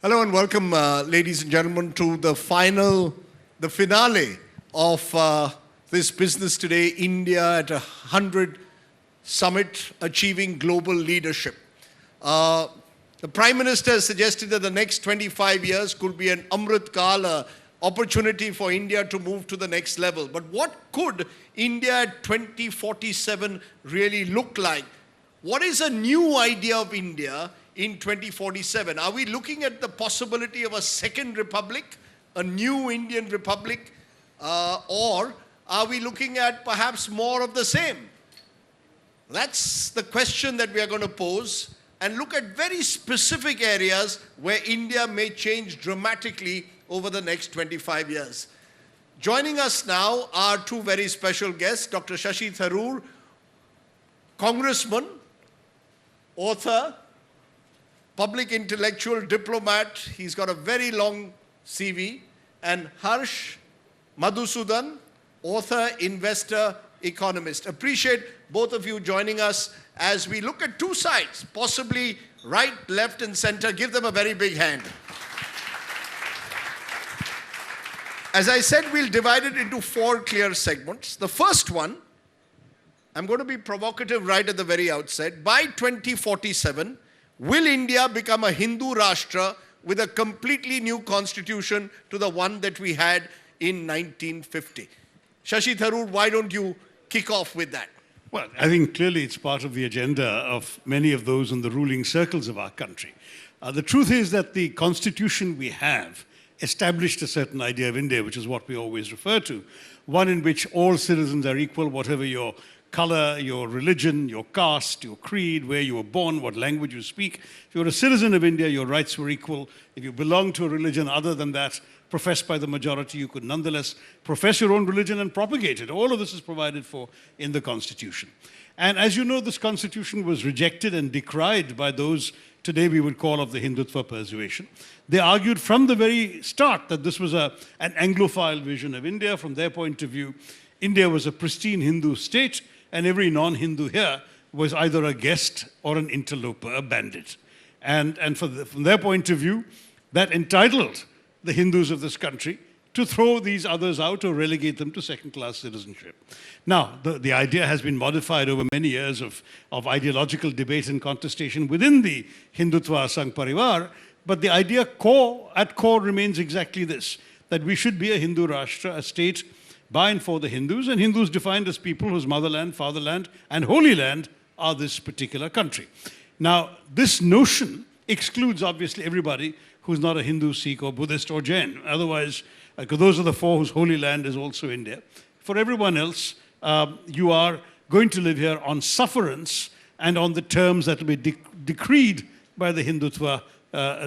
Hello and welcome, ladies and gentlemen, to the finale of this Business Today India at 100 Summit Achieving Global Leadership. The Prime Minister has suggested that the next 25 years could be an Amrit Kal, opportunity for India to move to the next level. But what could India at 2047 really look like? What is a new idea of India in 2047? Are we looking at the possibility of a second republic, a new Indian republic, or are we looking at perhaps more of the same? That's the question that we are going to pose and look at very specific areas where India may change dramatically over the next 25 years. Joining us now are two very special guests, Dr. Shashi Tharoor, congressman, author, public intellectual, diplomat. He's got a very long CV. And Harsh Madhusudan, author, investor, economist. Appreciate both of you joining us as we look at two sides, possibly right, left, and center. Give them a very big hand. As I said, we'll divide it into four clear segments. The first one, I'm going to be provocative right at the very outset. By 2047, will India become a Hindu Rashtra with a completely new constitution to the one that we had in 1950? Shashi Tharoor, why don't you kick off with that? Well, I think clearly it's part of the agenda of many of those in the ruling circles of our country. The truth is that the constitution we have established a certain idea of India, which is what we always refer to, one in which all citizens are equal, whatever your color, your religion, your caste, your creed, where you were born, what language you speak. If you're a citizen of India, your rights were equal. If you belong to a religion other than that professed by the majority, you could nonetheless profess your own religion and propagate it. All of this is provided for in the Constitution. And as you know, this Constitution was rejected and decried by those today we would call of the Hindutva persuasion. They argued from the very start that this was an Anglophile vision of India. From their point of view, India was a pristine Hindu state, and every non-Hindu here was either a guest or an interloper, a bandit. And from their point of view, that entitled the Hindus of this country to throw these others out or relegate them to second-class citizenship. Now, the idea has been modified over many years of ideological debate and contestation within the Hindutva Sangh Parivar, but the idea at core remains exactly this, that we should be a Hindu Rashtra, a state by and for the Hindus, and Hindus defined as people whose motherland, fatherland, and holy land are this particular country. Now, this notion excludes, obviously, everybody who's not a Hindu, Sikh, or Buddhist, or Jain. Otherwise, because those are the four whose holy land is also India. For everyone else, you are going to live here on sufferance and on the terms that will be decreed by the Hindutva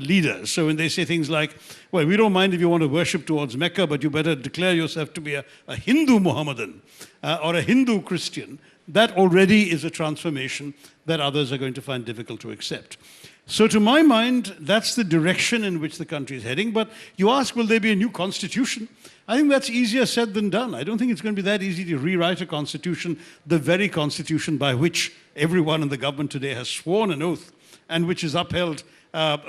leaders. So when they say things like, well, we don't mind if you want to worship towards Mecca, but you better declare yourself to be a Hindu Mohammedan or a Hindu Christian, that already is a transformation that others are going to find difficult to accept. So to my mind, that's the direction in which the country is heading. But you ask, will there be a new constitution? I think that's easier said than done. I don't think it's going to be that easy to rewrite a constitution, the very constitution by which everyone in the government today has sworn an oath and which is upheld,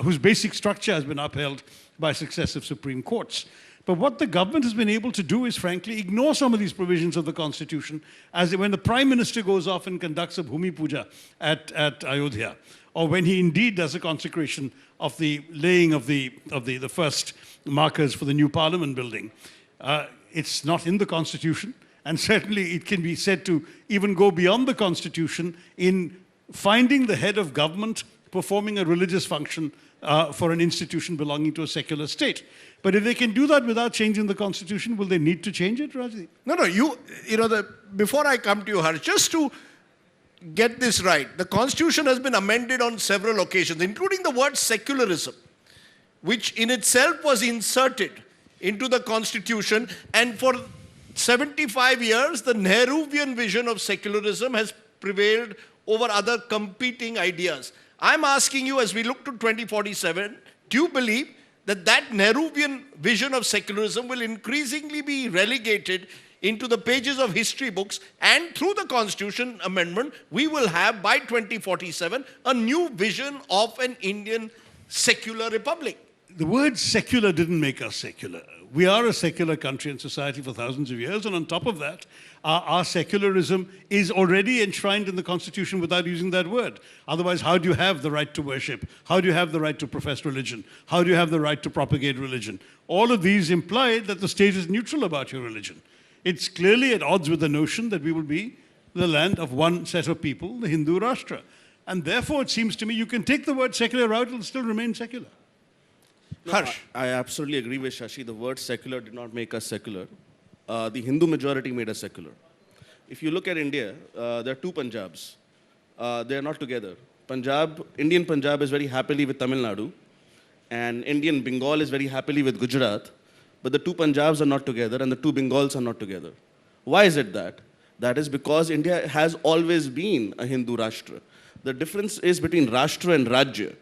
whose basic structure has been upheld by successive Supreme Courts. But what the government has been able to do is, frankly, ignore some of these provisions of the Constitution, as when the Prime Minister goes off and conducts a Bhumi Puja at Ayodhya, or when he indeed does a consecration of the laying of the first markers for the new Parliament building. It's not in the Constitution, and certainly it can be said to even go beyond the Constitution in finding the head of government performing a religious function for an institution belonging to a secular state. But if they can do that without changing the Constitution, will they need to change it, Rajdeep? No, before I come to you, Harsh, just to get this right, the Constitution has been amended on several occasions, including the word secularism, which in itself was inserted into the Constitution, and for 75 years, the Nehruvian vision of secularism has prevailed over other competing ideas. I'm asking you, as we look to 2047, do you believe that Nehruvian vision of secularism will increasingly be relegated into the pages of history books, and through the Constitution Amendment, we will have, by 2047, a new vision of an Indian secular republic? the word secular didn't make us secular. We are a secular country and society for thousands of years, and on top of that, our secularism is already enshrined in the Constitution without using that word. Otherwise, how do you have the right to worship? How do you have the right to profess religion? How do you have the right to propagate religion? All of these imply that the state is neutral about your religion. It's clearly at odds with the notion that we will be the land of one set of people, the Hindu Rashtra. And therefore, it seems to me, you can take the word secular out, it'll still remain secular. No, Harsh. I absolutely agree with Shashi. The word secular did not make us secular. The Hindu majority made us secular. If you look at India, there are two Punjabs. They are not together. Indian Punjab is very happily with Tamil Nadu, and Indian Bengal is very happily with Gujarat, but the two Punjabs are not together and the two Bengals are not together. Why is it that? That is because India has always been a Hindu Rashtra. The difference is between Rashtra and Rajya,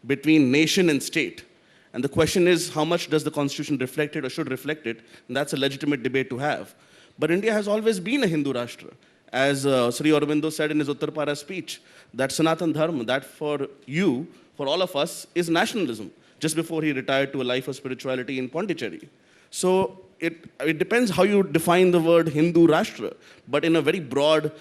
between nation and state. And the question is, how much does the constitution reflect it or should reflect it? And that's a legitimate debate to have. But India has always been a Hindu Rashtra. As Sri Aurobindo said in his Uttarpara speech, that Sanatan Dharma, that for you, for all of us, is nationalism, just before he retired to a life of spirituality in Pondicherry. So it depends how you define the word Hindu Rashtra, but in a very broad,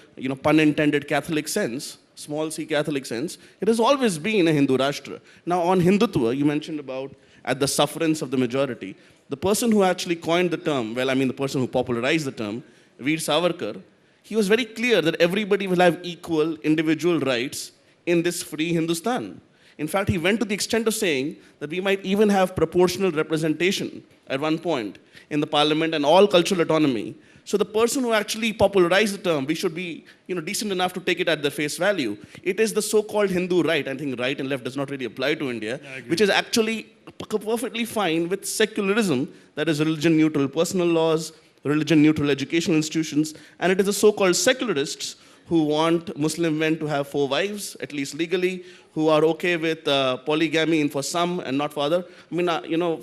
pun-intended Catholic sense, small c Catholic sense, it has always been a Hindu Rashtra. Now on Hindutva, you mentioned about at the sufferance of the majority. The person who actually coined the term, the person who popularized the term, Veer Savarkar, he was very clear that everybody will have equal individual rights in this free Hindustan. In fact, he went to the extent of saying that we might even have proportional representation at one point in the parliament and all cultural autonomy. So the person who actually popularized the term, we should be decent enough to take it at the face value. It is the so-called Hindu right. I think right and left does not really apply to India, which is actually perfectly fine with secularism, that is religion-neutral personal laws, religion-neutral educational institutions, and it is the so-called secularists who want Muslim men to have 4 wives, at least legally, who are okay with polygamy for some and not for other.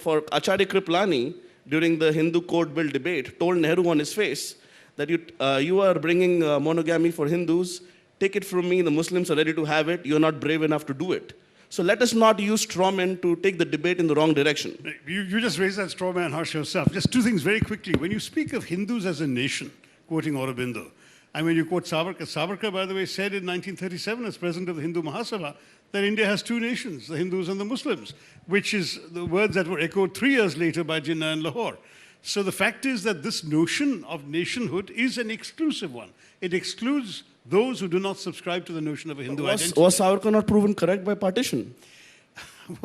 For Acharya Kriplani, during the Hindu Code Bill debate, told Nehru on his face that you are bringing monogamy for Hindus, take it from me, the Muslims are ready to have it, you're not brave enough to do it. So let us not use straw men to take the debate in the wrong direction. You just raised that straw man, Harsh, yourself. Just two things very quickly. When you speak of Hindus as a nation, quoting Aurobindo, and when you quote Savarkar, Savarkar, by the way, said in 1937 as president of the Hindu Mahasabha that India has 2 nations, the Hindus and the Muslims, which is the words that were echoed 3 years later by Jinnah and Lahore. So the fact is that this notion of nationhood is an exclusive one. It excludes those who do not subscribe to the notion of a Hindu identity. Was Savarkar not proven correct by partition?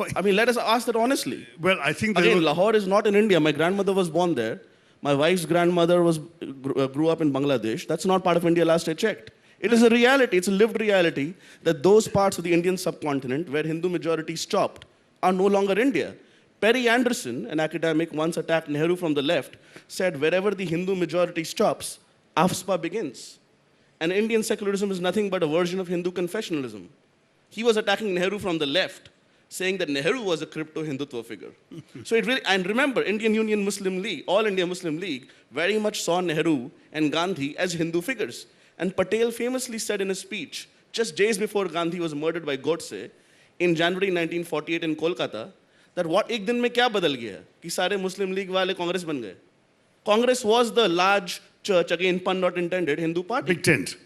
Let us ask that honestly. Well, I think again, Lahore is not in India. My grandmother was born there. My wife's grandmother grew up in Bangladesh. That's not part of India last I checked. It is a reality, it's a lived reality that those parts of the Indian subcontinent where Hindu majority stopped are no longer India. Perry Anderson, an academic, once attacked Nehru from the left, said wherever the Hindu majority stops, AFSPA begins. And Indian secularism is nothing but a version of Hindu confessionalism. He was attacking Nehru from the left, saying that Nehru was a crypto-Hindutva figure. So it really, and remember, Indian Union Muslim League, All India Muslim League, very much saw Nehru and Gandhi as Hindu figures. And Patel famously said in a speech, just days before Gandhi was murdered by Godse, in January 1948 in Kolkata, that what ek din mein kya badal gaya? Ki sare Muslim League wale Congress ban gaye. Congress was the large church, again pun not intended, Hindu party. Big Tent.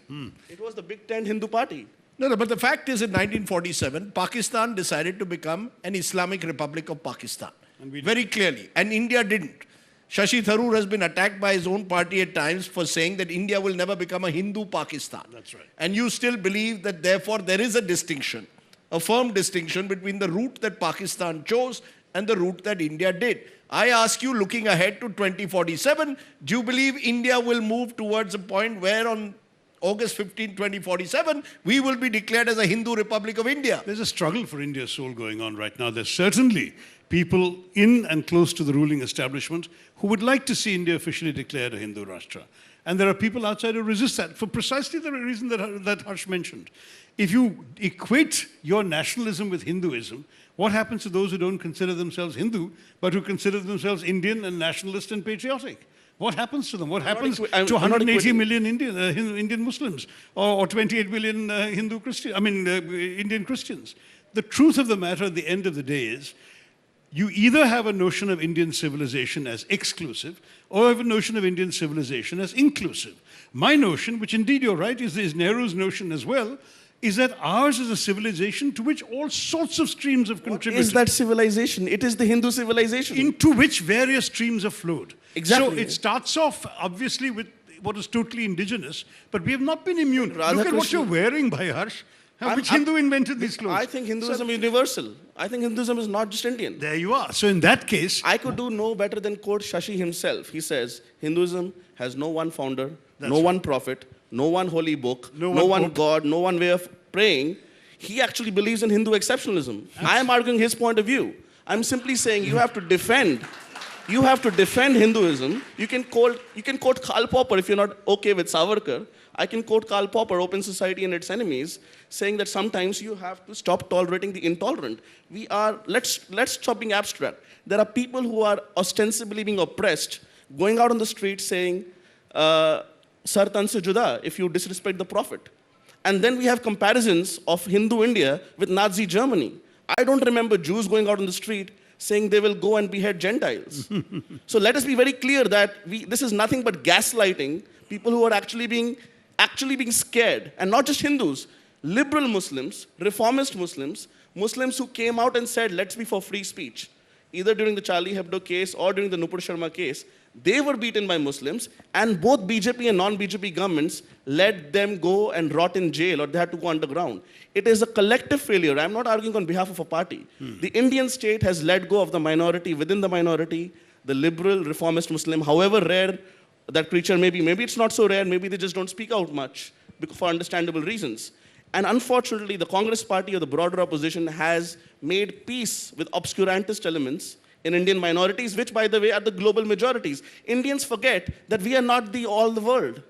It was the Big Tent Hindu party. No, but the fact is in 1947, Pakistan decided to become an Islamic Republic of Pakistan. Very clearly. And India didn't. Shashi Tharoor has been attacked by his own party at times for saying that India will never become a Hindu Pakistan. That's right. And you still believe that therefore there is a distinction, a firm distinction between the route that Pakistan chose and the route that India did. I ask you, looking ahead to 2047, do you believe India will move towards a point where on August 15, 2047, we will be declared as a Hindu Republic of India? There's a struggle for India's soul going on right now. There's certainly people in and close to the ruling establishment who would like to see India officially declared a Hindu Rashtra. And there are people outside who resist that for precisely the reason that Harsh mentioned. If you equate your nationalism with Hinduism, what happens to those who don't consider themselves Hindu, but who consider themselves Indian and nationalist and patriotic? What happens to them? What happens to 180 million Indian Muslims or 28 million Indian Christians? The truth of the matter at the end of the day is, you either have a notion of Indian civilization as exclusive or have a notion of Indian civilization as inclusive. My notion, which indeed you're right, is Nehru's notion as well, is that ours is a civilization to which all sorts of streams have contributed. What is that civilization? It is the Hindu civilization. Into which various streams have flowed. Exactly. So it starts off, obviously, with what is totally indigenous, but we have not been immune. Look at what you're wearing, Bhai Harsh. Which Hindu invented these clothes? I think Hinduism is universal. I think Hinduism is not just Indian. There you are. So in that case... I could do no better than quote Shashi himself. He says, Hinduism has no one founder, no one prophet, no one holy book, no one God, no one way of praying. He actually believes in Hindu exceptionalism. I am arguing his point of view. I'm simply saying you have to defend Hinduism. You can quote Karl Popper if you're not okay with Savarkar. I can quote Karl Popper, Open Society and Its Enemies, saying that sometimes you have to stop tolerating the intolerant. Let's stop being abstract. There are people who are ostensibly being oppressed, going out on the street saying, Sar tan se juda, if you disrespect the Prophet. And then we have comparisons of Hindu India with Nazi Germany. I don't remember Jews going out on the street saying they will go and behead Gentiles. So let us be very clear that this is nothing but gaslighting, people who are actually being scared, and not just Hindus, liberal Muslims, reformist Muslims, Muslims who came out and said, let's be for free speech, either during the Charlie Hebdo case or during the Nupur Sharma case. They were beaten by Muslims, and both BJP and non-BJP governments let them go and rot in jail, or they had to go underground. It is a collective failure. I'm not arguing on behalf of a party. The Indian state has let go of the minority within the minority, the liberal, reformist Muslim, however rare that creature may be. Maybe it's not so rare, maybe they just don't speak out much for understandable reasons. And unfortunately, the Congress party or the broader opposition has made peace with obscurantist elements in Indian minorities, which, by the way, are the global majorities. Indians forget that we are not all the world.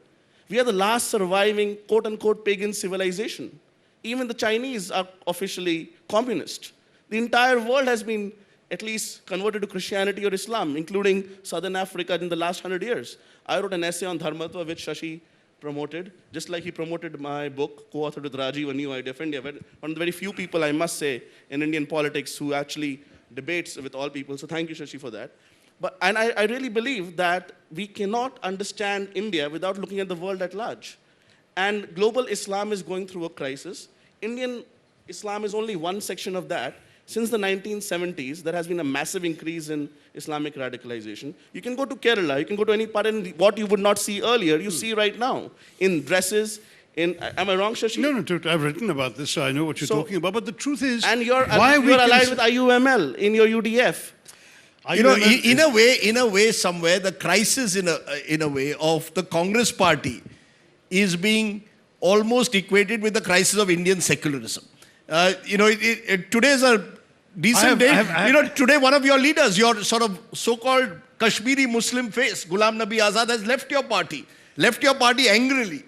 We are the last surviving, quote-unquote, pagan civilization. Even the Chinese are officially communist. The entire world has been at least converted to Christianity or Islam, including Southern Africa in the last 100 years. I wrote an essay on Dharmatva, which Shashi promoted, just like he promoted my book, co-authored with Rajiv, A New Idea of India. One of the very few people, I must say, in Indian politics who actually debates with all people. So thank you, Shashi, for that. And I really believe that we cannot understand India without looking at the world at large. And global Islam is going through a crisis. Indian Islam is only one section of that. Since the 1970s, there has been a massive increase in Islamic radicalization. You can go to Kerala, you can go to any part, and what you would not see earlier, you see right now. In dresses, am I wrong, Shashi? No, I've written about this, so I know what you're talking about. But the truth is, and you're allied with IUML in your UDF. You know, in a way, somewhere, the crisis in a way of the Congress party is being almost equated with the crisis of Indian secularism. Today's a decent day. Today one of your leaders, your sort of so-called Kashmiri Muslim face, Ghulam Nabi Azad, has left your party angrily.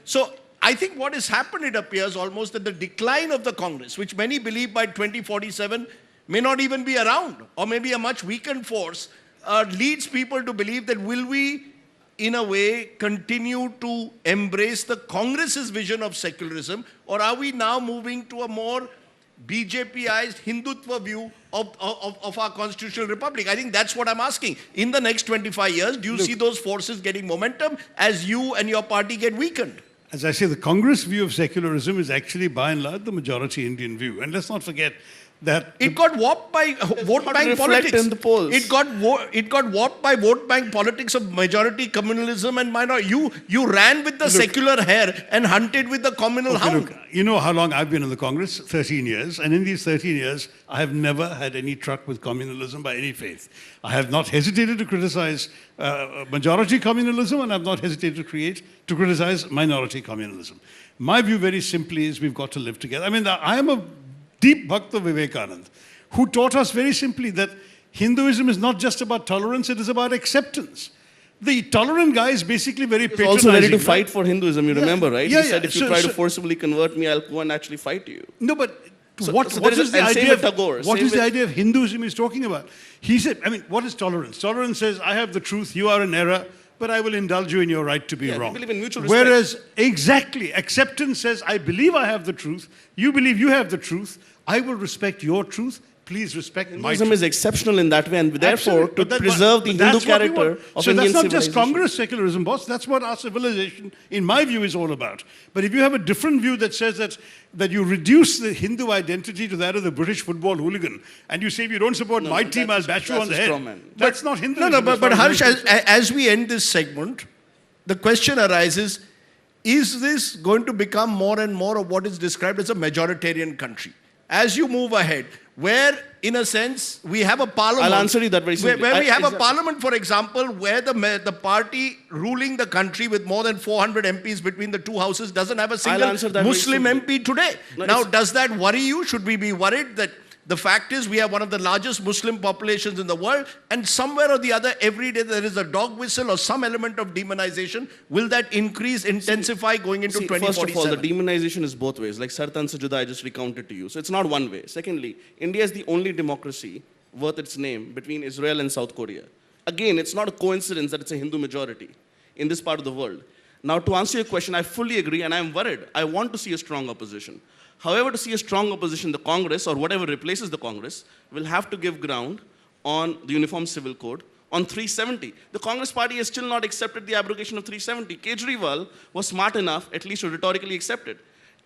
So I think what has happened, it appears almost that the decline of the Congress, which many believe by 2047 may not even be around, or maybe a much weakened force, leads people to believe that will we, in a way, continue to embrace the Congress's vision of secularism, or are we now moving to a more BJPized Hindutva view of our constitutional republic? I think that's what I'm asking. In the next 25 years, do you see those forces getting momentum as you and your party get weakened? As I say, the Congress view of secularism is actually, by and large, the majority Indian view. And let's not forget that it got warped by vote bank politics. In the polls. It got warped by vote bank politics of majority communalism and minority. You ran with the secular hare and hunted with the communal hound. Look, you know how long I've been in the Congress? 13 years. And in these 13 years, I have never had any truck with communalism by any faith. I have not hesitated to criticize majority communalism, and I've not hesitated to criticize minority communalism. My view, very simply, is we've got to live together. I mean, I am a deep Bhakta Vivekanand, who taught us very simply that Hinduism is not just about tolerance, it is about acceptance. The tolerant guy is basically very patronizing. He's also ready to fight for Hinduism, you remember, right? Yeah, he said, if you try to forcibly convert me, I'll go and actually fight you. No, but what is the idea of Hinduism he's talking about? He said, I mean, what is tolerance? Tolerance says, I have the truth, you are in error, but I will indulge you in your right to be wrong. We believe in mutual respect. Whereas, exactly, acceptance says, I believe I have the truth, you believe you have the truth, I will respect your truth please respect my Hinduism is exceptional in that way, and therefore, Absolutely. to preserve the Hindu character of so Indian that's not civilization. just Congress secularism, boss. That's what our civilization, in my view, is all about. But if you have a different view that says that you reduce the Hindu identity to that of the British football hooligan, and you say if you don't support my team, I'll bash you on the head. That's not Hinduism. But Harsh, as we end this segment, the question arises, is this going to become more and more of what is described as a majoritarian country? As you move ahead, where, in a sense, we have a parliament. I'll answer you that very simply. Where we have a parliament, for example, where the party ruling the country with more than 400 MPs between the two houses doesn't have a single Muslim MP today. No, now, does that worry you? Should we be worried that the fact is we have one of the largest Muslim populations in the world, and somewhere or the other, every day there is a dog whistle or some element of demonization? Will that increase, intensify going into 2047? First of all, the demonization is both ways. Like Sartan Sajuda, I just recounted to you. So it's not one way. Secondly, India is the only democracy worth its name between Israel and South Korea. Again, it's not a coincidence that it's a Hindu majority in this part of the world. Now, to answer your question, I fully agree, and I'm worried. I want to see a strong opposition. However, to see a strong opposition, the Congress, or whatever replaces the Congress, will have to give ground on the Uniform Civil Code, on 370. The Congress party has still not accepted the abrogation of 370. Kejriwal was smart enough, at least to rhetorically accept it.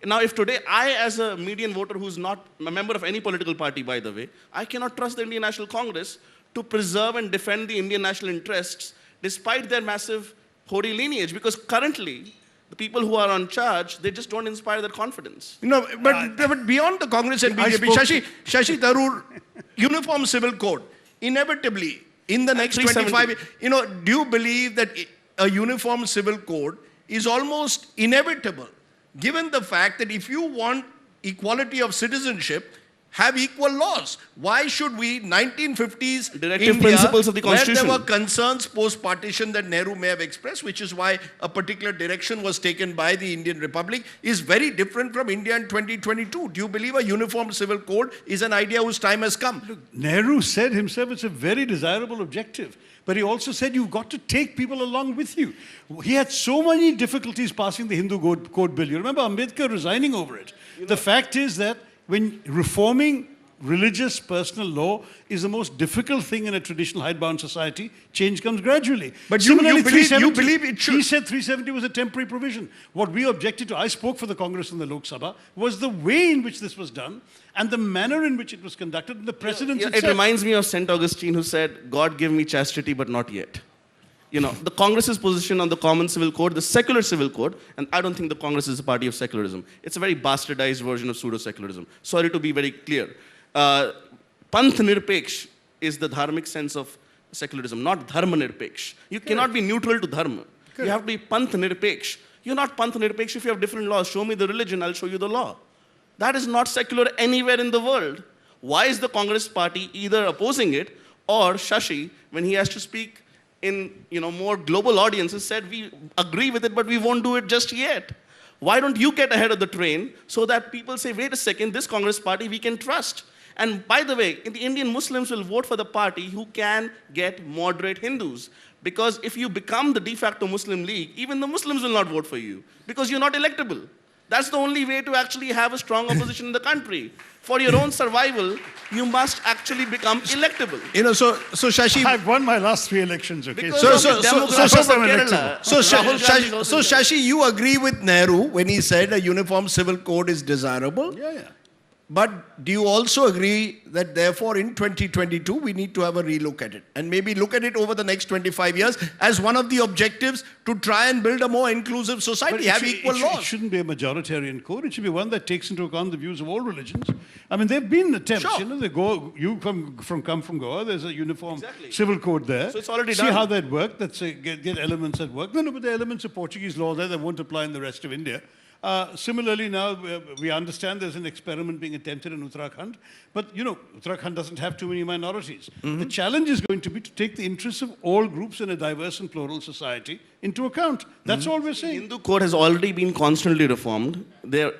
Now, if today I, as a median voter who's not a member of any political party, by the way, I cannot trust the Indian National Congress to preserve and defend the Indian national interests despite their massive Hori lineage, because currently, the people who are on charge, they just don't inspire that confidence. But beyond the Congress and BJP, Shashi Tharoor, Uniform Civil Code, inevitably, in the next 25 years, do you believe that a Uniform Civil Code is almost inevitable, given the fact that if you want equality of citizenship, have equal laws? Why should we, 1950s Directive India, principles of the Constitution, where there were concerns post-partition that Nehru may have expressed, which is why a particular direction was taken by the Indian Republic, is very different from India in 2022. Do you believe a uniform civil code is an idea whose time has come? Look, Nehru said himself it's a very desirable objective. But he also said you've got to take people along with you. He had so many difficulties passing the Hindu Code Bill. You remember Ambedkar resigning over it. The fact is that when reforming religious personal law is the most difficult thing in a traditional hidebound society, change comes gradually. But you believe it should. He said 370 was a temporary provision. What we objected to, I spoke for the Congress and the Lok Sabha, was the way in which this was done and the manner in which it was conducted and the precedents It reminds me of St. Augustine, who said, God give me chastity, but not yet. The Congress's position on the common civil code, the secular civil code, and I don't think the Congress is a party of secularism. It's a very bastardized version of pseudo-secularism. Sorry to be very clear. Panth nirpeksh is the dharmic sense of secularism, not dharma nirpeksh. You cannot be neutral to dharma. You have to be panth nirpeksh. You're not panth nirpeksh if you have different laws. Show me the religion, I'll show you the law. That is not secular anywhere in the world. Why is the Congress party either opposing it, or Shashi, when he has to speak in more global audiences, said we agree with it, but we won't do it just yet? Why don't you get ahead of the train so that people say, wait a second, this Congress party we can trust? And by the way, the Indian Muslims will vote for the party who can get moderate Hindus. Because if you become the de facto Muslim League, even the Muslims will not vote for you because you're not electable. That's the only way to actually have a strong opposition in the country. For your own survival, you must actually become electable. So Shashi, I've won my last 3 elections, okay? So Shashi, you agree with Nehru when he said a uniform civil code is desirable? Yeah. But do you also agree that therefore in 2022 we need to have a relook at it and maybe look at it over the next 25 years as one of the objectives to try and build a more inclusive society, have equal laws? It shouldn't be a majoritarian code. It should be one that takes into account the views of all religions. I mean, there have been attempts. Sure. You come from Goa. There's a uniform civil code there. So it's already See done. how that worked. Let's say get elements that work. No, but there are elements of Portuguese law there that won't apply in the rest of India. Similarly, now we understand there's an experiment being attempted in Uttarakhand, but Uttarakhand doesn't have too many minorities. The challenge is going to be to take the interests of all groups in a diverse and plural society into account. That's all we're saying. The Hindu code has already been constantly reformed.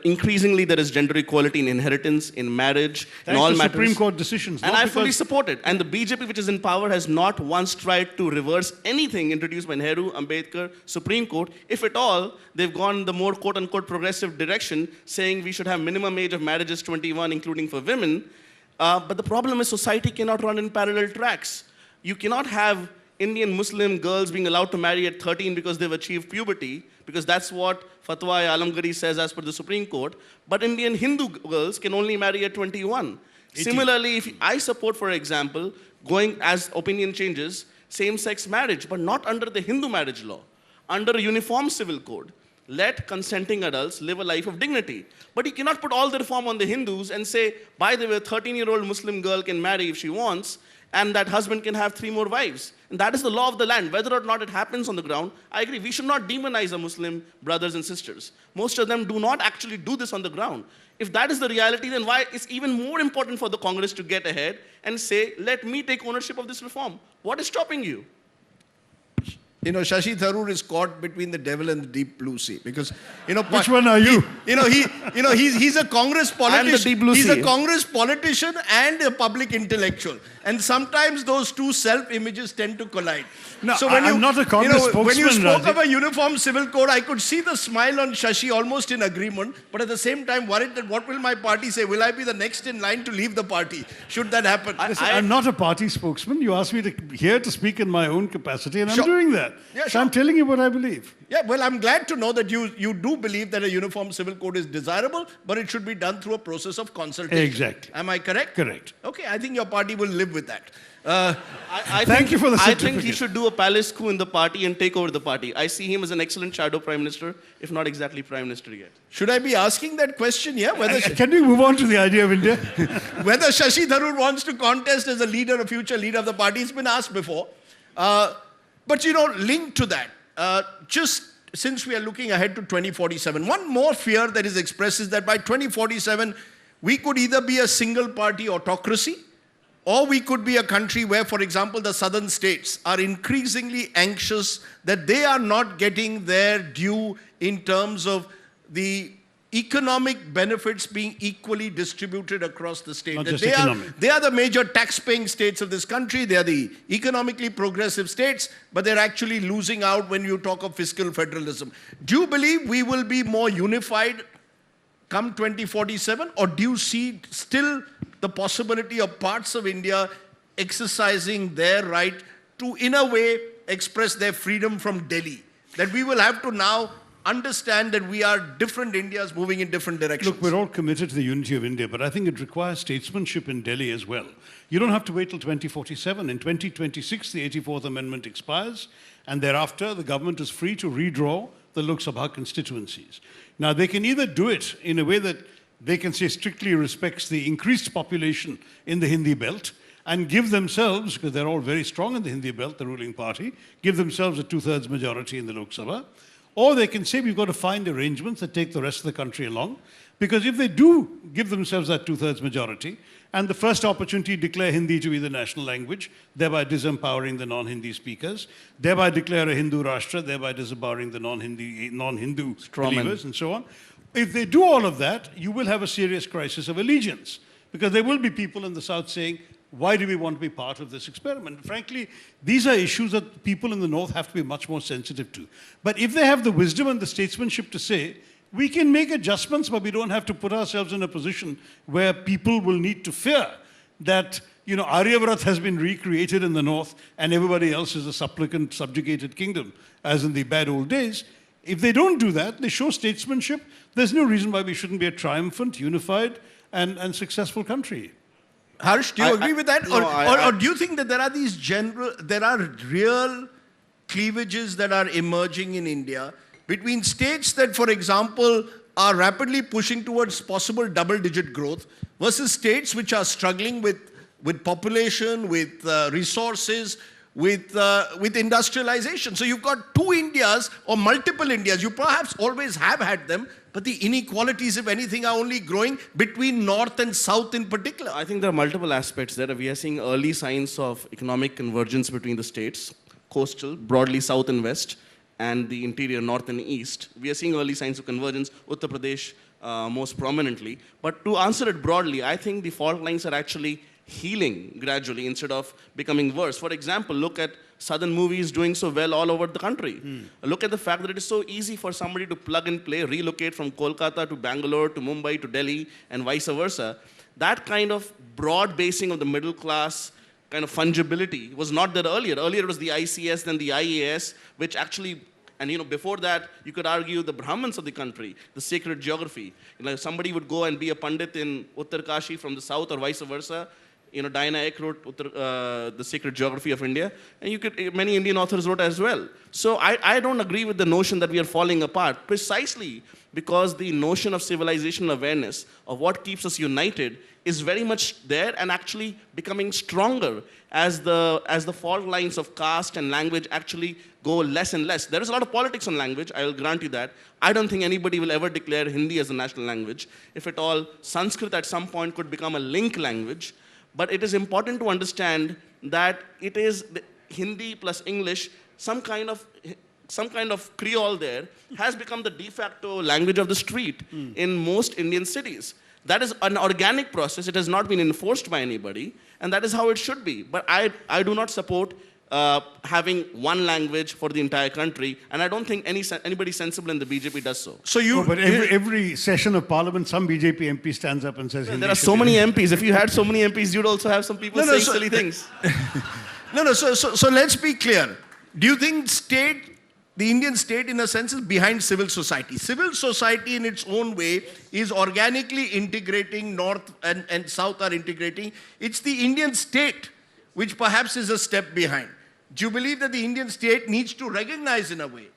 Increasingly there is gender equality in inheritance, in marriage, in all matters. Supreme Court decisions. And I fully support it. And the BJP, which is in power, has not once tried to reverse anything introduced by Nehru, Ambedkar, Supreme Court. If at all, they've gone the more quote-unquote progressive direction, saying we should have minimum age of marriage is 21, including for women. But the problem is society cannot run in parallel tracks. You cannot have Indian Muslim girls being allowed to marry at 13 because they've achieved puberty, because that's what Fatwa-e-Alamgari says as per the Supreme Court. But Indian Hindu girls can only marry at 21. 18. Similarly, if I support, for example, going as opinion changes, same-sex marriage, but not under the Hindu marriage law, under a uniform civil code. Let consenting adults live a life of dignity. But you cannot put all the reform on the Hindus and say, by the way, a 13-year-old Muslim girl can marry if she wants, and that husband can have 3 more wives. And that is the law of the land. Whether or not it happens on the ground, I agree. We should not demonize our Muslim brothers and sisters. Most of them do not actually do this on the ground. If that is the reality, then why it's even more important for the Congress to get ahead and say, let me take ownership of this reform. What is stopping you? You know, Shashi Tharoor is caught between the devil and the deep blue sea because, you know, Which one are you? He's a Congress politician. I'm the deep blue He's sea. a Congress politician and a public intellectual, and sometimes those two self-images tend to collide. No, I'm not a Congress spokesman, when you spoke Rajdeep. of a uniform civil code, I could see the smile on Shashi, almost in agreement, but at the same time worried that what will my party say? Will I be the next in line to leave the party? Should that happen? Listen, I'm not a party spokesman. You asked me to speak in my own capacity, and Sure. I'm doing that. Yeah, So sure. I'm telling you what I believe. Yeah, well, I'm glad to know that you do believe that a uniform civil code is desirable, but it should be done through a process of consultation. Exactly. Am I correct? Correct. Okay, I think your party will live with that. Thank you for the I think he certificate. should do a palace coup in the party and take over the party. I see him as an excellent shadow prime minister, if not exactly prime minister yet. Should I be asking that question? Yeah, Can we move on to the idea of India? whether Shashi Tharoor wants to contest as a leader, a future leader of the party, it's been asked before. But you know, linked to that, just since we are looking ahead to 2047, one more fear that is expressed is that by 2047, we could either be a single party autocracy, or we could be a country where, for example, the southern states are increasingly anxious that they are not getting their due in terms of the economic benefits being equally distributed across the state. Not That just they economic. they are the major tax-paying states of this country. They are the economically progressive states, but they're actually losing out when you talk of fiscal federalism. Do you believe we will be more unified come 2047, or do you see still the possibility of parts of India exercising their right to, in a way, express their freedom from Delhi? That we will have to now understand that we are different Indias moving in different directions. Look, we're all committed to the unity of India, but I think it requires statesmanship in Delhi as well. You don't have to wait till 2047. In 2026, the 84th Amendment expires, and thereafter, the government is free to redraw the Lok Sabha constituencies. Now, they can either do it in a way that they can say strictly respects the increased population in the Hindi belt and give themselves, because they're all very strong in the Hindi belt, the ruling party, give themselves a 2/3 majority in the Lok Sabha. Or they can say we've got to find arrangements that take the rest of the country along. Because if they do give themselves that 2/3 majority, and the first opportunity declare Hindi to be the national language, thereby disempowering the non-Hindi speakers, thereby declare a Hindu Rashtra, thereby disempowering the non-Hindu believers, and so on. If they do all of that, you will have a serious crisis of allegiance. Because there will be people in the South saying, why do we want to be part of this experiment? Frankly, these are issues that people in the North have to be much more sensitive to. But if they have the wisdom and the statesmanship to say, we can make adjustments, but we don't have to put ourselves in a position where people will need to fear that, you know, Aryavrat has been recreated in the North and everybody else is a supplicant, subjugated kingdom, as in the bad old days. If they don't do that, they show statesmanship, there's no reason why we shouldn't be a triumphant, unified, and successful country. Harsh, do you agree with that? No, Or do you think that there are real cleavages that are emerging in India between states that, for example, are rapidly pushing towards possible double-digit growth versus states which are struggling with population, with resources, with industrialization? So you've got two Indias or multiple Indias. You perhaps always have had them, but the inequalities, if anything, are only growing between North and South in particular. I think there are multiple aspects there. We are seeing early signs of economic convergence between the states, coastal, broadly South and West, and the interior, North and East. We are seeing early signs of convergence, Uttar Pradesh most prominently. But to answer it broadly, I think the fault lines are actually healing gradually instead of becoming worse. For example, look at southern movies doing so well all over the country. Look at the fact that it is so easy for somebody to plug and play, relocate from Kolkata to Bangalore to Mumbai to Delhi and vice versa. that kind of broad basing of the middle class kind of fungibility was not there earlier. Earlier it was the ICS, then the IAS, which actually, and before that, you could argue the Brahmins of the country, the sacred geography. If somebody would go and be a Pandit in Uttarkashi from the south or vice versa, Diana Ek wrote the sacred geography of India, and many Indian authors wrote as well. So I don't agree with the notion that we are falling apart, precisely because the notion of civilizational awareness of what keeps us united is very much there and actually becoming stronger as the fault lines of caste and language actually go less and less. There is a lot of politics on language, I will grant you that. I don't think anybody will ever declare Hindi as a national language. If at all, Sanskrit at some point could become a link language. But it is important to understand that it is Hindi plus English, some kind of Creole there, has become the de facto language of the street in most Indian cities. That is an organic process. It has not been enforced by anybody, and that is how it should be. But I do not support having one language for the entire country, and I don't think anybody sensible in the BJP does so. But every session of parliament, some BJP MP stands up and says, there are so many MPs. If you had so many MPs, you'd also have some people saying silly things. So let's be clear. Do you think the Indian state in a sense is behind civil society? Civil society in its own way is organically integrating, North and South are integrating. It's the Indian state which perhaps is a step behind. Do you believe that the Indian state needs to recognize in a way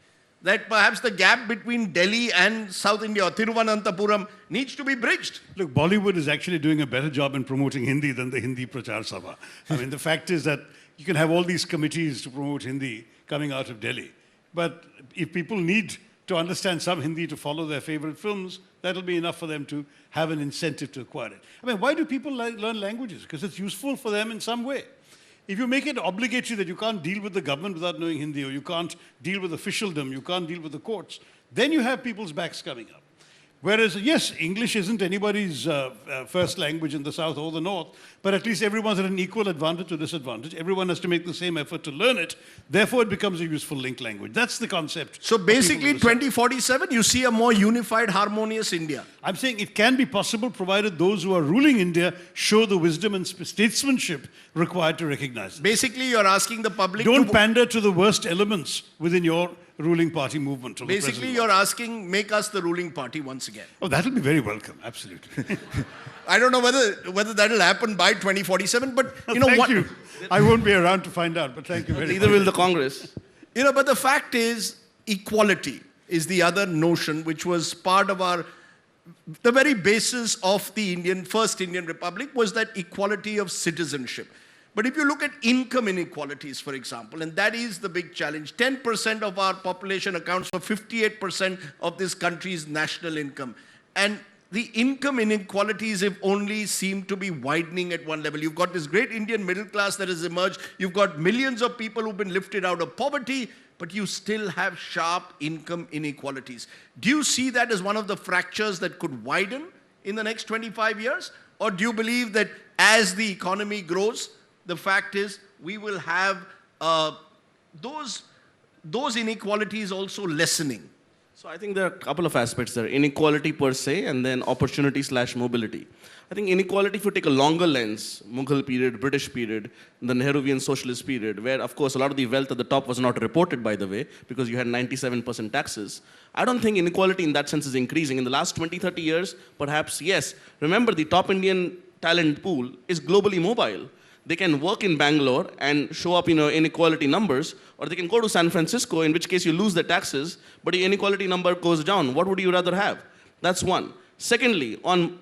that perhaps the gap between Delhi and South India or Thiruvananthapuram needs to be bridged? Look, Bollywood is actually doing a better job in promoting Hindi than the Hindi Prachar Sabha. I mean, the fact is that you can have all these committees to promote Hindi coming out of Delhi. But if people need to understand some Hindi to follow their favorite films, that'll be enough for them to have an incentive to acquire it. I mean, why do people learn languages? Because it's useful for them in some way. If you make it obligatory that you can't deal with the government without knowing Hindi, or you can't deal with officialdom, you can't deal with the courts, then you have people's backs coming up. Whereas, yes, English isn't anybody's first language in the South or the North, but at least everyone's at an equal advantage or disadvantage. Everyone has to make the same effort to learn it. Therefore, it becomes a useful link language. That's the concept. So basically, 2047, you see a more unified, harmonious India. I'm saying it can be possible provided those who are ruling India show the wisdom and statesmanship required to recognize it. Basically, you're asking the public Don't pander to the worst elements within your ruling party movement. Basically, you're asking, make us the ruling party once again. Oh, that'll be very welcome, absolutely. I don't know whether that'll happen by 2047, but thank you. I won't be around to find out, but thank you very much. Neither will the Congress. But the fact is, equality is the other notion which was part of the very basis of the first Indian Republic was that equality of citizenship. But if you look at income inequalities, for example, and that is the big challenge, 10% of our population accounts for 58% of this country's national income. And the income inequalities have only seemed to be widening at one level. You've got this great Indian middle class that has emerged. You've got millions of people who've been lifted out of poverty, but you still have sharp income inequalities. Do you see that as one of the fractures that could widen in the next 25 years? Or do you believe that as the economy grows, the fact is we will have those inequalities also lessening? So I think there are a couple of aspects there. Inequality per se, and then opportunity/mobility. I think inequality, if you take a longer lens, Mughal period, British period, the Nehruvian socialist period, where of course a lot of the wealth at the top was not reported, by the way, because you had 97% taxes. I don't think inequality in that sense is increasing. In the last 20, 30 years, perhaps yes. Remember, the top Indian talent pool is globally mobile. They can work in Bangalore and show up, inequality numbers, or they can go to San Francisco, in which case you lose the taxes, but the inequality number goes down. What would you rather have? That's one. Secondly,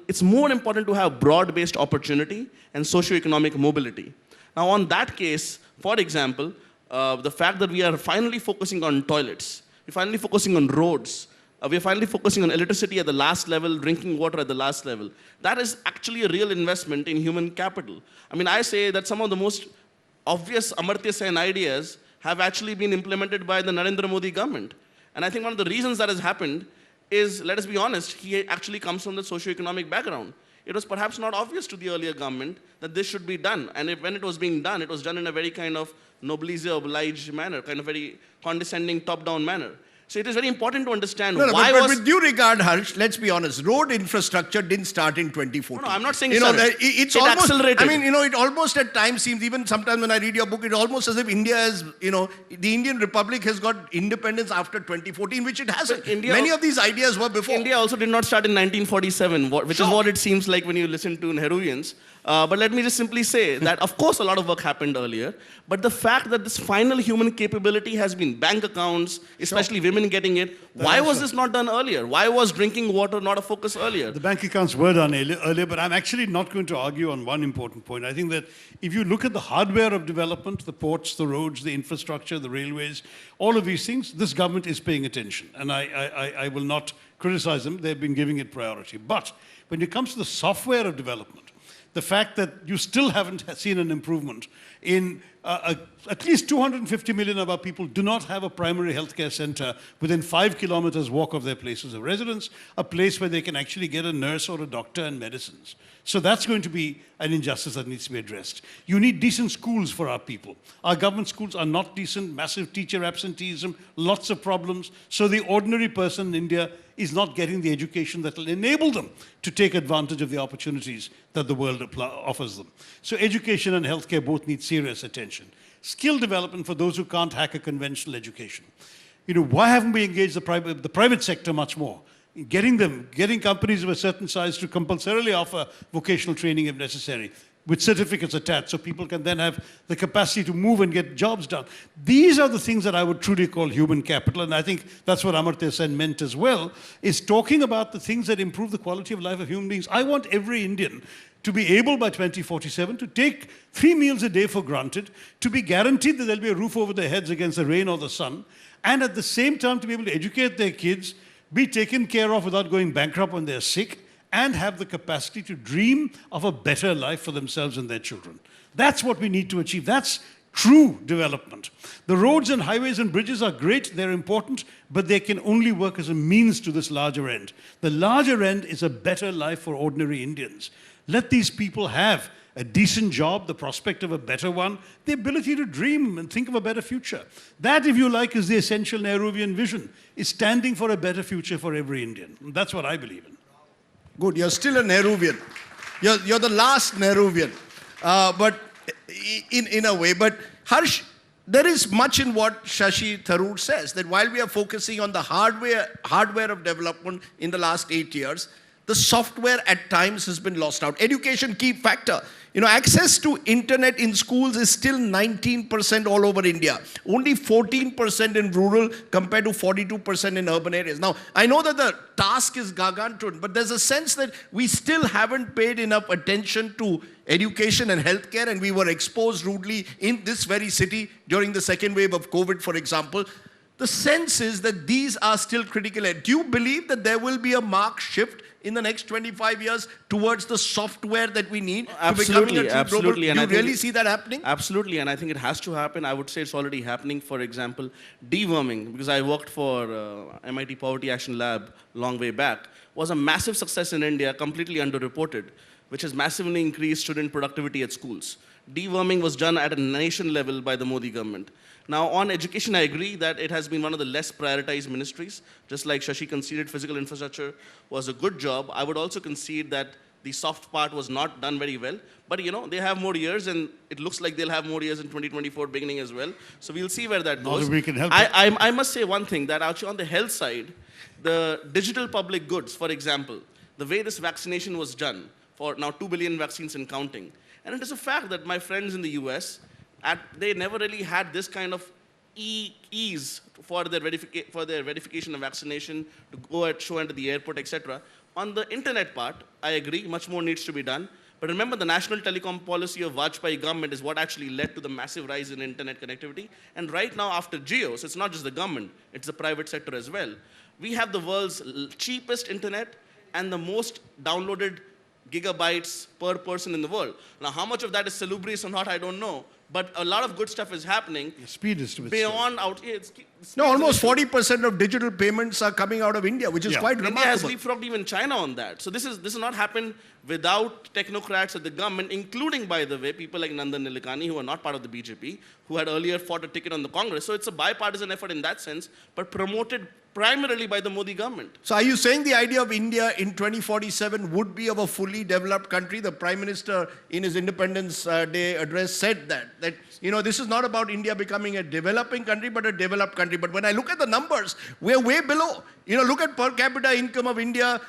it's more important to have broad-based opportunity and socio-economic mobility. Now, on that case, for example, the fact that we are finally focusing on toilets, we're finally focusing on roads, we're finally focusing on electricity at the last level, drinking water at the last level. That is actually a real investment in human capital. I mean, I say that some of the most obvious Amartya Sen ideas have actually been implemented by the Narendra Modi government. And I think one of the reasons that has happened is, let us be honest, he actually comes from the socio-economic background. It was perhaps not obvious to the earlier government that this should be done. And when it was being done, it was done in a very kind of noblesse oblige manner, kind of very condescending top-down manner. So it is very important to understand No, no, why but was... with due regard, Harsh, let's be honest, road infrastructure didn't start in 2014. No, I'm not saying you know, it it's it almost, accelerated. I mean, you know, it almost at times seems, even sometimes when I read your book, it almost as if India is, you know, the Indian Republic has got independence after 2014, which it hasn't. Many of these ideas were before. India also did not start in 1947, which is what it seems like when you listen to Nehruvians. But let me just simply say that, of course, a lot of work happened earlier. But the fact that this final human capability has been bank accounts, especially women getting it, why was this not done earlier? Why was drinking water not a focus earlier? The bank accounts were done earlier, but I'm actually not going to argue on one important point. I think that if you look at the hardware of development, the ports, the roads, the infrastructure, the railways, all of these things, this government is paying attention. And I will not criticize them. They've been giving it priority. But when it comes to the software of development, the fact that you still haven't seen an improvement in at least 250 million of our people do not have a primary healthcare center within 5 kilometers walk of their places of residence, a place where they can actually get a nurse or a doctor and medicines. So that's going to be an injustice that needs to be addressed. You need decent schools for our people. Our government schools are not decent, massive teacher absenteeism, lots of problems. So the ordinary person in India is not getting the education that will enable them to take advantage of the opportunities that the world offers them. So education and healthcare both need serious attention. Skill development for those who can't hack a conventional education. You know, why haven't we engaged the private sector much more? Getting companies of a certain size to compulsorily offer vocational training if necessary, with certificates attached, so people can then have the capacity to move and get jobs done. These are the things that I would truly call human capital, and I think that's what Amartya Sen meant as well, is talking about the things that improve the quality of life of human beings. I want every Indian to be able by 2047 to take 3 meals a day for granted, to be guaranteed that there'll be a roof over their heads against the rain or the sun, and at the same time to be able to educate their kids, be taken care of without going bankrupt when they're sick, and have the capacity to dream of a better life for themselves and their children. That's what we need to achieve. That's true development. The roads and highways and bridges are great, they're important, but they can only work as a means to this larger end. The larger end is a better life for ordinary Indians. Let these people have a decent job, the prospect of a better one, the ability to dream and think of a better future. That, if you like, is the essential Nehruvian vision, is standing for a better future for every Indian. And that's what I believe in. Good, you're still a Nehruvian. You're the last Nehruvian, but in a way. But Harsh, there is much in what Shashi Tharoor says, that while we are focusing on the hardware of development in the last 8 years, the software at times has been lost out. Education, key factor. You know, access to internet in schools is still 19% all over India. Only 14% in rural compared to 42% in urban areas. Now, I know that the task is gargantuan, but there's a sense that we still haven't paid enough attention to education and healthcare, and we were exposed rudely in this very city during the second wave of COVID, for example. The sense is that these are still critical. Do you believe that there will be a marked shift in the next 25 years towards the software that we need to becoming a true global? Do you really see that happening? Absolutely, and I think it has to happen. I would say it's already happening. For example, deworming, because I worked for MIT Poverty Action Lab long way back, was a massive success in India, completely underreported, which has massively increased student productivity at schools. Deworming was done at a nation level by the Modi government. Now, on education, I agree that it has been one of the less prioritized ministries. Just like Shashi conceded physical infrastructure was a good job, I would also concede that the soft part was not done very well. But, you know, they have more years, and it looks like they'll have more years in 2024 beginning as well. So we'll see where that goes. We can help I must say one thing, that actually on the health side, the digital public goods, for example, the way this vaccination was done, for now 2 billion vaccines and counting. And it is a fact that my friends in the US, they never really had this kind of ease for their verification of vaccination, to go and show into the airport, etc. On the internet part, I agree, much more needs to be done. But remember, the national telecom policy of Vajpayee government is what actually led to the massive rise in internet connectivity. And right now, after Jio, so it's not just the government, it's the private sector as well, we have the world's cheapest internet and the most downloaded gigabytes per person in the world. Now, how much of that is salubrious or not, I don't know. but a lot of good stuff is happening. The speed is to be beyond out. No, almost 40% of digital payments are coming out of India, which is quite India has remarkable. leapfrogged even China on that. So this has not happened without technocrats at the government, including, by the way, people like Nandan Nilekani, who are not part of the BJP, who had earlier fought a ticket on the Congress. So it's a bipartisan effort in that sense, but promoted primarily by the Modi government. So are you saying the idea of India in 2047 would be of a fully developed country? The Prime Minister in his Independence Day address said that, this is not about India becoming a developing country, but a developed country. But when I look at the numbers, we're way below. Look at per capita income of India,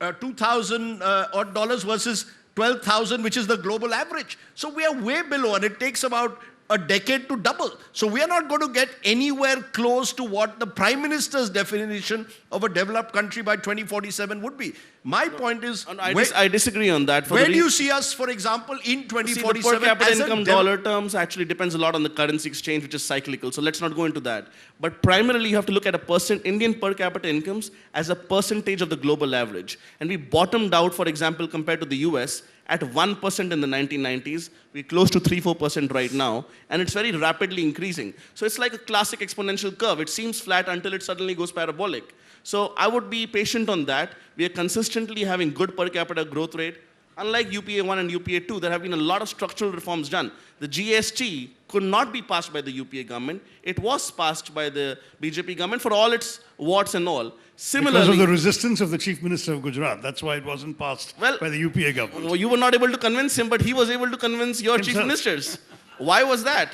$2,000 odd dollars versus 12,000, which is the global average. So we are way below, and it takes about a decade to double. So we are not going to get anywhere close to what the Prime Minister's definition of a developed country by 2047 would be. My point is, I disagree on that. Where do you see us, for example, in 2047? See, the per capita income dollar terms actually depends a lot on the currency exchange, which is cyclical. So let's not go into that. But primarily, you have to look at Indian per capita incomes as a percentage of the global average. And we bottomed out, for example, compared to the US, at 1% in the 1990s. We're close to 3-4% right now, and it's very rapidly increasing. So it's like a classic exponential curve. It seems flat until it suddenly goes parabolic. So I would be patient on that. We are consistently having good per capita growth rate. Unlike UPA 1 and UPA 2, there have been a lot of structural reforms done. The GST could not be passed by the UPA government. It was passed by the BJP government for all its warts and all. Similarly, because of the resistance of the Chief Minister of Gujarat. That's why it wasn't passed by the UPA government. Well, you were not able to convince him, but he was able to convince your Chief Ministers. Why was that?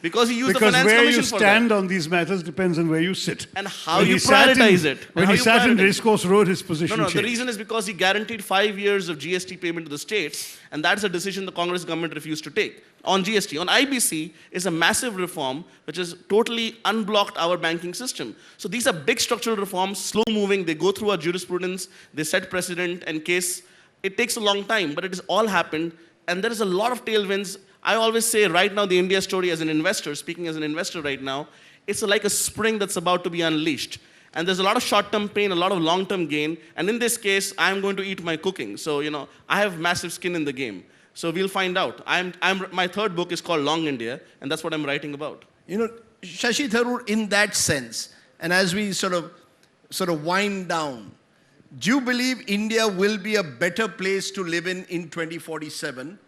Because he used the Finance Commission for that. Because where you stand on these matters depends on where you sit. And how you prioritize it. When he sat in Racecourse Road, his position changed. The reason is because he guaranteed 5 years of GST payment to the states, and that's a decision the Congress government refused to take. On GST, on IBC is a massive reform which has totally unblocked our banking system. So these are big structural reforms, slow moving, they go through our jurisprudence, they set precedent and case. It takes a long time, but it has all happened, and there is a lot of tailwinds. I always say right now the India story as an investor, speaking as an investor right now, it's like a spring that's about to be unleashed. And there's a lot of short-term pain, a lot of long-term gain, and in this case, I'm going to eat my cooking. So, I have massive skin in the game. So we'll find out. My third book is called Long India, and that's what I'm writing about. Shashi Tharoor, in that sense, and as we sort of wind down, do you believe India will be a better place to live in 2047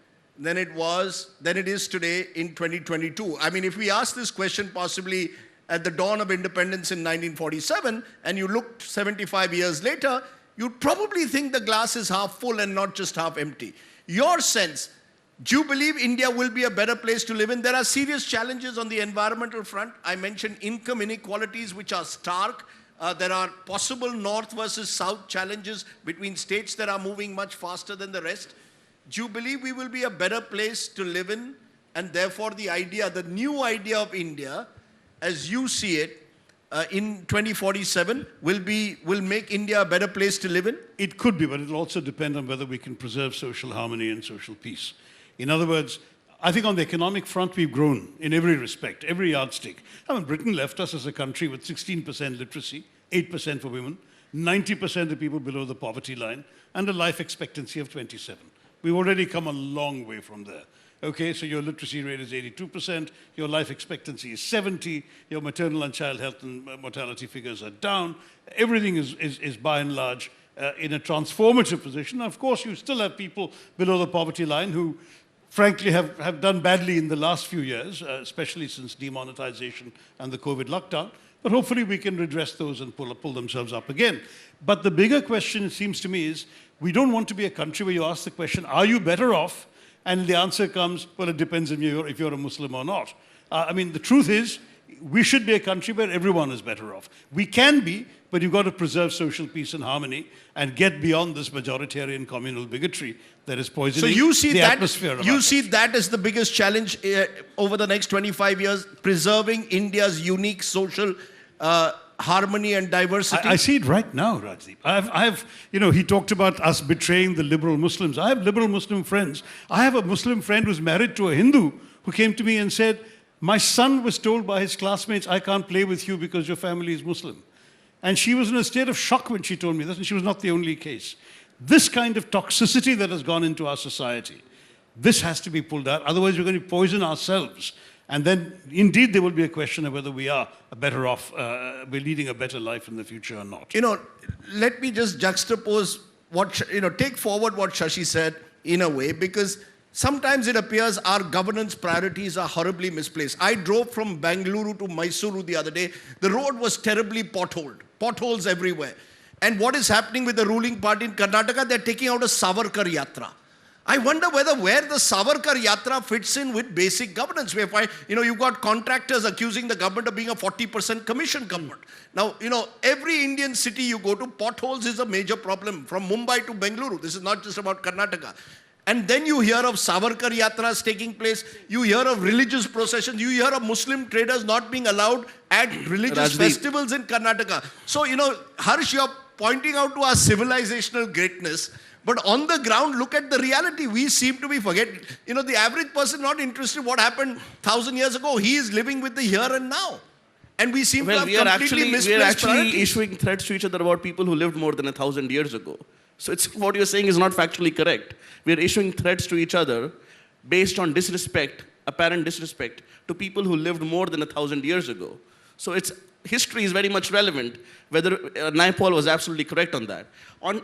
than it is today in 2022? I mean, if we ask this question possibly at the dawn of independence in 1947, and you looked 75 years later, you'd probably think the glass is half full and not just half empty. Your sense, do you believe India will be a better place to live in? There are serious challenges on the environmental front. I mentioned income inequalities, which are stark. There are possible north versus south challenges between states that are moving much faster than the rest. Do you believe we will be a better place to live in? And therefore the new idea of India, as you see it, in 2047 will make India a better place to live in? It could be, but it'll also depend on whether we can preserve social harmony and social peace. In other words, I think on the economic front, we've grown in every respect, every yardstick. I mean, Britain left us as a country with 16% literacy, 8% for women, 90% of people below the poverty line, and a life expectancy of 27. We've already come a long way from there. Okay, so your literacy rate is 82%, your life expectancy is 70, your maternal and child health and mortality figures are down. Everything is by and large in a transformative position. Of course, you still have people below the poverty line who frankly have done badly in the last few years, especially since demonetization and the COVID lockdown. But hopefully we can redress those and pull themselves up again. But the bigger question, it seems to me, is we don't want to be a country where you ask the question, are you better off? And the answer comes, well, it depends if you're a Muslim or not. I mean, the truth is, we should be a country where everyone is better off. We can be, but you've got to preserve social peace and harmony and get beyond this majoritarian communal bigotry that is poisoning the atmosphere of our country. See that as the biggest challenge over the next 25 years, preserving India's unique social harmony and diversity? I see it right now, Rajdeep. He talked about us betraying the liberal Muslims. I have liberal Muslim friends. I have a Muslim friend who's married to a Hindu who came to me and said, my son was told by his classmates, I can't play with you because your family is Muslim. And she was in a state of shock when she told me this, and she was not the only case. This kind of toxicity that has gone into our society, This has to be pulled out. Otherwise, we're going to poison ourselves. And then, indeed, there will be a question of whether we are better off, we're leading a better life in the future or not. Let me just juxtapose take forward what Shashi said in a way, because sometimes it appears our governance priorities are horribly misplaced. I drove from Bengaluru to Mysuru the other day. The road was terribly potholes everywhere. And what is happening with the ruling party in Karnataka? They're taking out a Savarkar Yatra. I wonder where the Savarkar Yatra fits in with basic governance. You've got contractors accusing the government of being a 40% commission government. Now, every Indian city you go to, potholes is a major problem. From Mumbai to Bengaluru, this is not just about Karnataka. And then you hear of Savarkar Yatras taking place. You hear of religious processions. You hear of Muslim traders not being allowed at religious festivals in Karnataka. So, Harsh, you're pointing out to our civilizational greatness. But on the ground, look at the reality. We seem to be forgetting. The average person not interested in what happened 1,000 years ago. He is living with the here and now. And we seem to have completely misplaced we are actually priorities. issuing threats to each other about people who lived more than 1,000 years ago. So what you're saying is not factually correct. We are issuing threats to each other based on disrespect, apparent disrespect, to people who lived more than 1,000 years ago. So history is very much relevant, whether Naipaul was absolutely correct on that.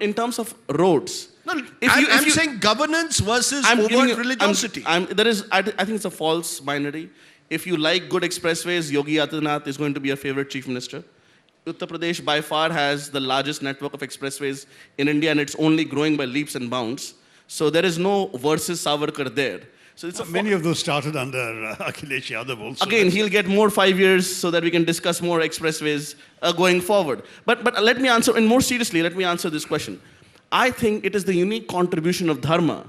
In terms of roads. No, I'm saying governance versus overt religiosity. I think it's a false binary. If you like good expressways, Yogi Adityanath is going to be your favorite chief minister. Uttar Pradesh by far has the largest network of expressways in India, and it's only growing by leaps and bounds. So there is no versus Savarkar there. So many of those started under Akhilesh Yadav also. Again, he'll get more 5 years so that we can discuss more expressways going forward. But let me answer, and more seriously, let me answer this question. I think it is the unique contribution of dharma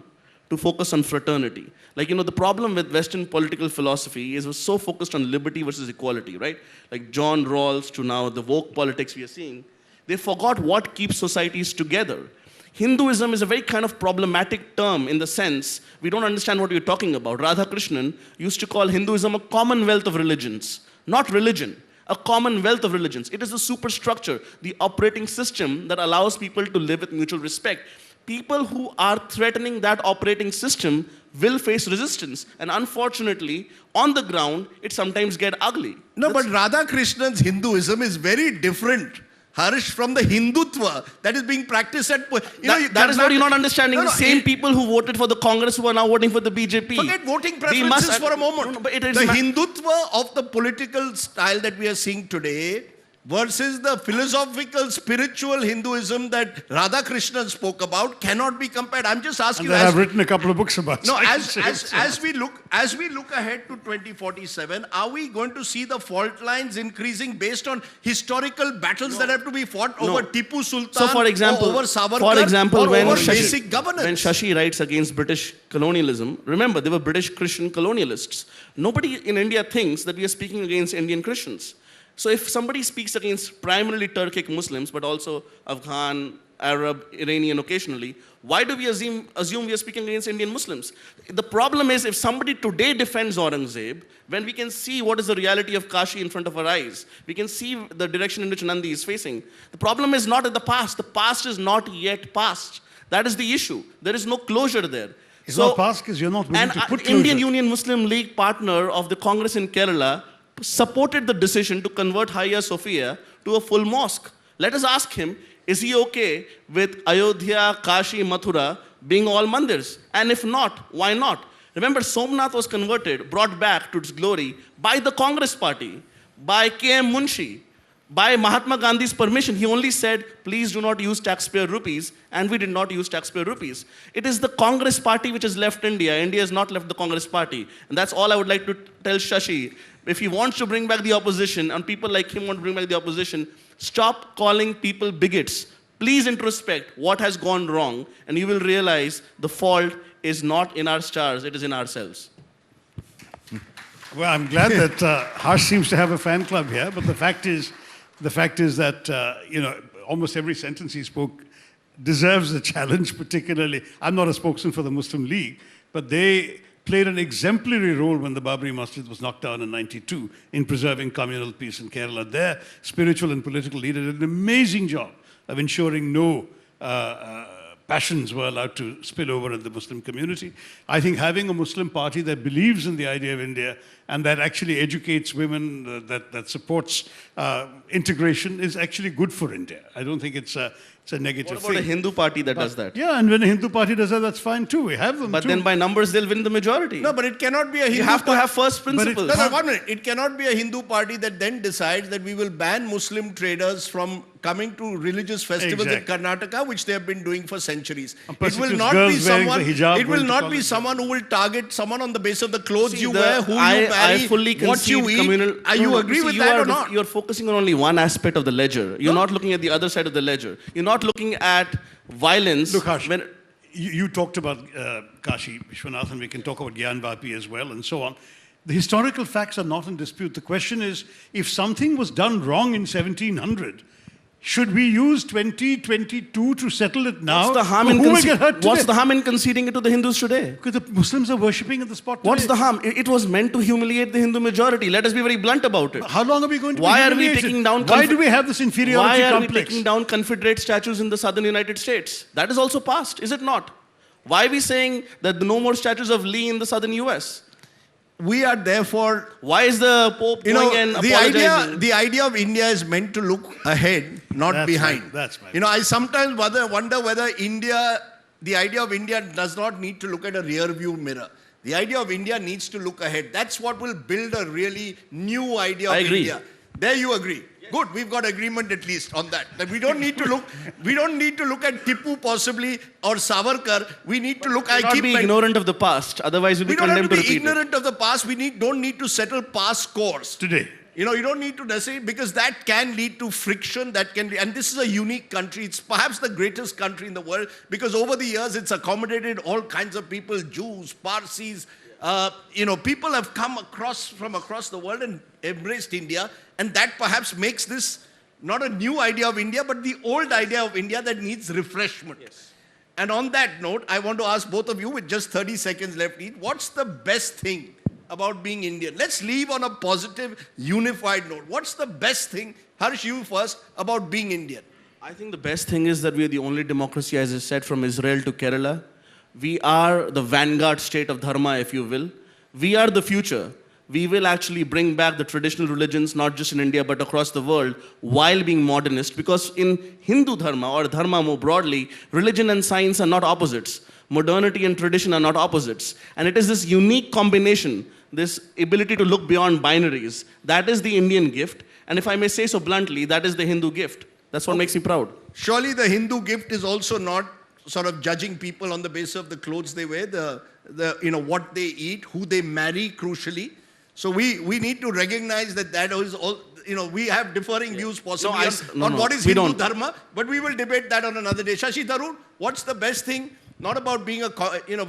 to focus on fraternity. The problem with Western political philosophy is we're so focused on liberty versus equality, right? Like John Rawls to now the woke politics we are seeing. They forgot what keeps societies together. Hinduism is a very kind of problematic term in the sense we don't understand what you're talking about. Radhakrishnan used to call Hinduism a commonwealth of religions, not religion, a commonwealth of religions. It is the superstructure, the operating system that allows people to live with mutual respect. People who are threatening that operating system will face resistance. And unfortunately, on the ground, it sometimes gets ugly. No, but Radhakrishnan's Hinduism is very different, Harsh, from the Hindutva that is being practiced at... That is what you're not understanding. The same people who voted for the Congress who are now voting for the BJP. Forget voting preferences for a moment. The Hindutva of the political style that we are seeing today versus the philosophical, spiritual Hinduism that Radhakrishnan spoke about cannot be compared. I'm just asking you. I've written a couple of books about it. No, as we look ahead to 2047, are we going to see the fault lines increasing based on historical battles that have to be fought over Tipu Sultan, so for example, over Savarkar, or over basic governance? When Shashi writes against British colonialism, remember, they were British Christian colonialists. Nobody in India thinks that we are speaking against Indian Christians. So if somebody speaks against primarily Turkic Muslims, but also Afghan, Arab, Iranian occasionally, why do we assume we are speaking against Indian Muslims? The problem is if somebody today defends Aurangzeb, when we can see what is the reality of Kashi in front of our eyes, we can see the direction in which Nandi is facing. The problem is not in the past. The past is not yet past. That is the issue. There is no closure there. It's not past because you're not willing to put closure. Indian Union Muslim League partner of the Congress in Kerala supported the decision to convert Hagia Sophia to a full mosque. Let us ask him, is he okay with Ayodhya, Kashi, Mathura being all mandirs? And if not, why not? Remember, Somnath was converted, brought back to its glory by the Congress party, by K.M. Munshi, by Mahatma Gandhi's permission. He only said, please do not use taxpayer rupees, and we did not use taxpayer rupees. It is the Congress party which has left India. India has not left the Congress party. And that's all I would like to tell Shashi. If he wants to bring back the opposition, and people like him want to bring back the opposition, stop calling people bigots. Please introspect what has gone wrong, and you will realize the fault is not in our stars, it is in ourselves. Well, I'm glad that Harsh seems to have a fan club here, but the fact is that, almost every sentence he spoke deserves a challenge, particularly. I'm not a spokesman for the Muslim League, but they played an exemplary role when the Babri Masjid was knocked down in '92 in preserving communal peace in Kerala. Their spiritual and political leader did an amazing job of ensuring no passions were allowed to spill over in the Muslim community. I think having a Muslim party that believes in the idea of India and that actually educates women, that supports integration is actually good for India. I don't think it's a negative What about thing. a Hindu party that does that? Yeah, and when a Hindu party does that, that's fine too. We have them But too. then by numbers, they'll win the majority. No, but it cannot be a Hindu You have to have first But it- principles. No, 1 minute. It cannot be a Hindu party that then decides that we will ban Muslim traders from coming to religious festivals Exactly. in Karnataka, which they have been doing for centuries. And It will persecutes not girls be wearing the someone. hijab It will going to not be college. someone who will target someone on the basis of the clothes See, you the- wear, who you I marry, fully what you concede eat. communal. You No, agree see, with you that are or not? You're focusing on only one aspect of the ledger. You're not looking at the other side of the ledger. You're not looking at violence. Look, Harsh, when- you talked about Kashi Vishwanathan, we can talk about Gyan Vapi as well, and so on. The historical facts are not in dispute. The question is, if something was done wrong in 1700, should we use 2022 to settle it now? What's the harm Who in will get hurt What's today? the harm in conceding it to the Hindus today? Because the Muslims are worshipping at the spot What's today. the harm? It was meant to humiliate the Hindu majority. Let us be very blunt about it. How long are we going to Why be are we humiliated? taking down Why do we have this inferiority Why are we complex? taking down Confederate statues in the southern United States? That is also past, is it not? Why are we saying that no more statues of Lee in the southern US? We are therefore, Why is the Pope going and the apologizing? idea of India is meant to look ahead, not That's behind. right, that's right. I sometimes wonder whether the idea of India does not need to look at a rear view mirror. The idea of India needs to look ahead. That's what will build a really new idea of I agree. India. There you agree. Good, we've got agreement at least on that. That we don't need to look at Tipu possibly or Savarkar. We need to look. We cannot be ignorant of the past, otherwise we'll We be don't have condemned to to be repeat it. ignorant of the past. We don't need to settle past scores. Today. You don't need to necessarily, because that can lead to friction, and this is a unique country. It's perhaps the greatest country in the world, because over the years it's accommodated all kinds of people, Jews, Parsis, people have come from across the world and embraced India, and that perhaps makes this not a new idea of India, but the old idea of India that needs refreshment. Yes. And on that note, I want to ask both of you, with just 30 seconds left each, what's the best thing about being Indian? Let's leave on a positive, unified note. What's the best thing, Harsh, you first, about being Indian? I think the best thing is that we are the only democracy, as I said, from Israel to Kerala. We are the vanguard state of dharma, if you will. We are the future. We will actually bring back the traditional religions, not just in India, but across the world, while being modernist. Because in Hindu dharma, or dharma more broadly, religion and science are not opposites. Modernity and tradition are not opposites. And it is this unique combination, this ability to look beyond binaries, that is the Indian gift. And if I may say so bluntly, that is the Hindu gift. That's what makes me proud. Surely the Hindu gift is also not sort of judging people on the basis of the clothes they wear, what they eat, who they marry, crucially. So we need to recognize that is all, we have differing views possibly on what is Hindu dharma, but we will debate that on another day. Shashi Tharoor, what's the best thing, not about being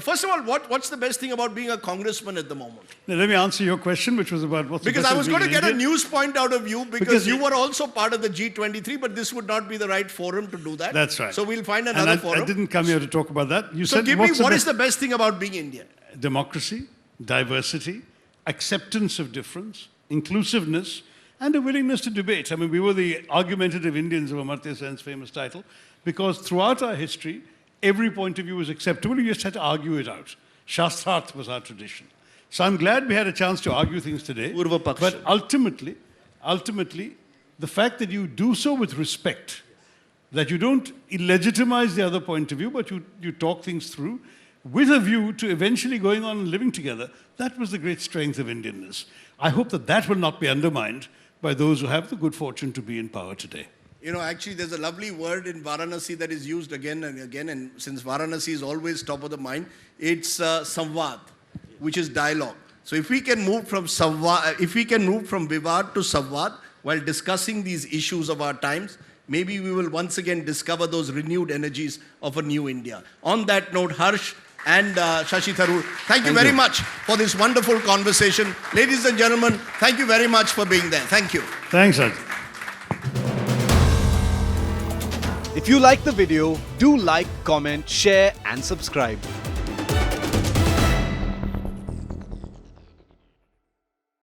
first of all, what's the best thing about being a congressman at the moment? Now, let me answer your question, which was about what's the Because best I was of going to being get a Indian. news point out of you, because Because you were also part of the G23, but this would not be the right forum to do that. That's right. So we'll find And another forum. I didn't come here to talk about that. You So said, give me, what's what the is the best thing about being Indian? democracy, diversity, acceptance of difference, inclusiveness, and a willingness to debate. I mean, we were the argumentative Indians of Amartya Sen's famous title, because throughout our history, every point of view was acceptable. You just had to argue it out. Shastrarth was our tradition. So I'm glad we had a chance to argue things today. Purva Paksha. But ultimately, the fact that you do so with respect, that you don't illegitimize the other point of view, but you talk things through with a view to eventually going on and living together, that was the great strength of Indianness. I hope that will not be undermined by those who have the good fortune to be in power today. Actually, there's a lovely word in Varanasi that is used again and again, and since Varanasi is always top of the mind, it's samvad, which is dialogue. So if we can move from vivad to samvad while discussing these issues of our times, maybe we will once again discover those renewed energies of a new India. On that note, Harsh and Shashi Tharoor, thank you very much for this wonderful conversation. Ladies and gentlemen, thank you very much for being there. Thank you. Thanks, Raj. If you like the video, do like, comment, share and subscribe.